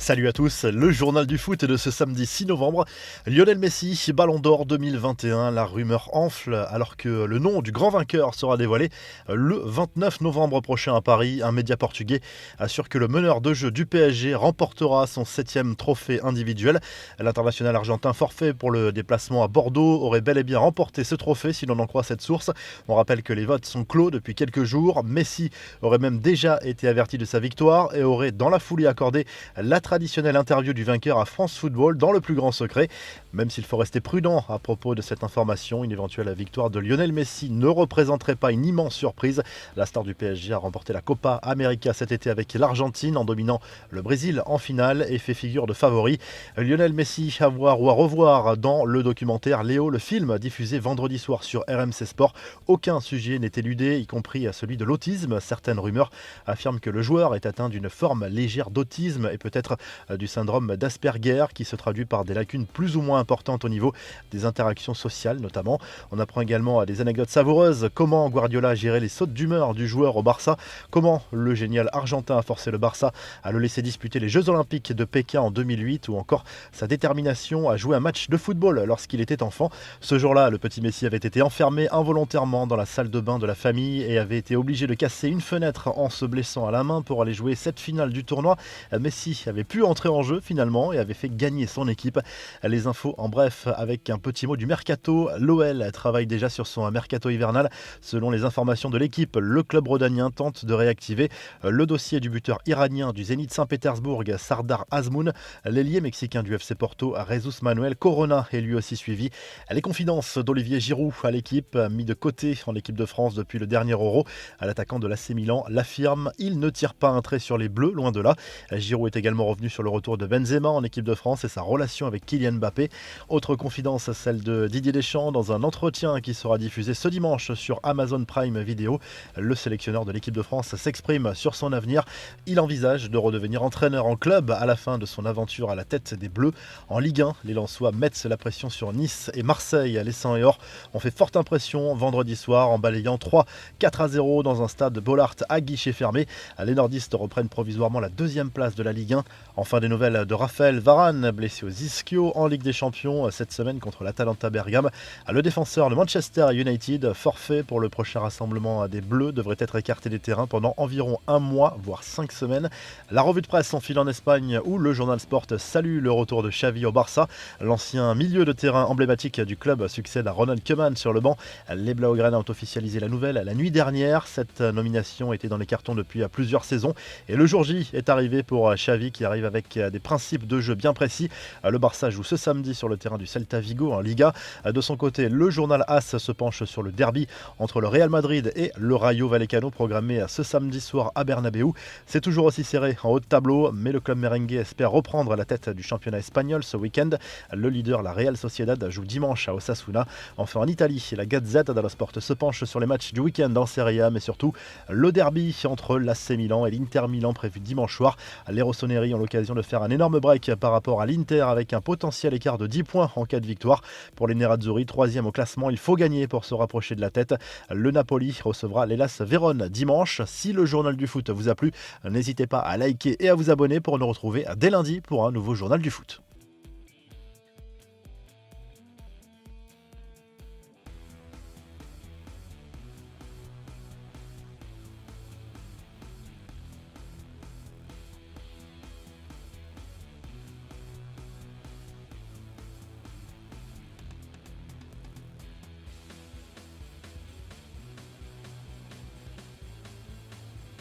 Salut à tous, le journal du foot de ce samedi 6 novembre. Lionel Messi, Ballon d'Or 2021, la rumeur enfle alors que le nom du grand vainqueur sera dévoilé le 29 novembre prochain à Paris. Un média portugais assure que le meneur de jeu du PSG remportera son 7e trophée individuel. L'international argentin forfait pour le déplacement à Bordeaux aurait bel et bien remporté ce trophée si l'on en croit cette source. On rappelle que les votes sont clos depuis quelques jours. Messi aurait même déjà été averti de sa victoire et aurait dans la foulée accordé la traditionnelle interview du vainqueur à France Football dans le plus grand secret. Même s'il faut rester prudent à propos de cette information, une éventuelle victoire de Lionel Messi ne représenterait pas une immense surprise. La star du PSG a remporté la Copa América cet été avec l'Argentine en dominant le Brésil en finale et fait figure de favori. Lionel Messi à voir ou à revoir dans le documentaire Léo, le film diffusé vendredi soir sur RMC Sport. Aucun sujet n'est éludé, y compris celui de l'autisme. Certaines rumeurs affirment que le joueur est atteint d'une forme légère d'autisme et peut-être du syndrome d'Asperger qui se traduit par des lacunes plus ou moins importantes au niveau des interactions sociales notamment. On apprend également des anecdotes savoureuses, comment Guardiola a géré les sautes d'humeur du joueur au Barça, comment le génial argentin a forcé le Barça à le laisser disputer les Jeux Olympiques de Pékin en 2008 ou encore sa détermination à jouer un match de football lorsqu'il était enfant. Ce jour-là, le petit Messi avait été enfermé involontairement dans la salle de bain de la famille et avait été obligé de casser une fenêtre en se blessant à la main pour aller jouer cette finale du tournoi. Messi avait pu entrer en jeu finalement et avait fait gagner son équipe. Les infos en bref avec un petit mot du mercato. L'OL travaille déjà sur son mercato hivernal. Selon les informations de l'équipe, le club rhodanien tente de réactiver le dossier du buteur iranien du Zénith Saint-Pétersbourg, Sardar Azmoun. L'ailier mexicain du FC Porto, Jesus Manuel Corona, est lui aussi suivi. Les confidences d'Olivier Giroud à l'équipe, mis de côté en équipe de France depuis le dernier Euro. L'attaquant de l'AC Milan l'affirme, il ne tire pas un trait sur les Bleus, loin de là. Giroud est également revenu sur le retour de Benzema en équipe de France et sa relation avec Kylian Mbappé. Autre confidence, celle de Didier Deschamps dans un entretien qui sera diffusé ce dimanche sur Amazon Prime Video. Le sélectionneur de l'équipe de France s'exprime sur son avenir. Il envisage de redevenir entraîneur en club à la fin de son aventure à la tête des Bleus. En Ligue 1, les Lensois mettent la pression sur Nice et Marseille. Les 100 et or ont fait forte impression vendredi soir en balayant 3-4-0 dans un stade Bollaert à guichet fermé. Les nordistes reprennent provisoirement la deuxième place de la Ligue 1. Enfin, des nouvelles de Raphaël Varane, blessé aux ischios en Ligue des Champions cette semaine contre l'Atalanta Bergame. Le défenseur de Manchester United, forfait pour le prochain rassemblement des Bleus, devrait être écarté des terrains pendant environ un mois, voire 5 semaines. La revue de presse s'enfile en Espagne où le journal Sport salue le retour de Xavi au Barça. L'ancien milieu de terrain emblématique du club succède à Ronald Koeman sur le banc. Les Blaugrana ont officialisé la nouvelle la nuit dernière. Cette nomination était dans les cartons depuis plusieurs saisons et le jour J est arrivé pour Xavi qui arrive avec des principes de jeu bien précis. Le Barça joue ce samedi sur le terrain du Celta Vigo en Liga. De son côté, le journal AS se penche sur le derby entre le Real Madrid et le Rayo Vallecano programmé ce samedi soir à Bernabéu. C'est toujours aussi serré en haut de tableau, mais le club merengue espère reprendre la tête du championnat espagnol ce week-end. Le leader, la Real Sociedad, joue dimanche à Osasuna. Enfin en Italie, la Gazzetta dello Sport se penche sur les matchs du week-end en Serie A, mais surtout le derby entre l'AC Milan et l'Inter Milan prévu dimanche soir. Les Rossoneri ont l'occasion de faire un énorme break par rapport à l'Inter avec un potentiel écart de 10 points en cas de victoire. Pour les Nerazzurri, 3e au classement, il faut gagner pour se rapprocher de la tête. Le Napoli recevra l'Hellas Vérone dimanche. Si le journal du foot vous a plu, n'hésitez pas à liker et à vous abonner pour nous retrouver dès lundi pour un nouveau journal du foot.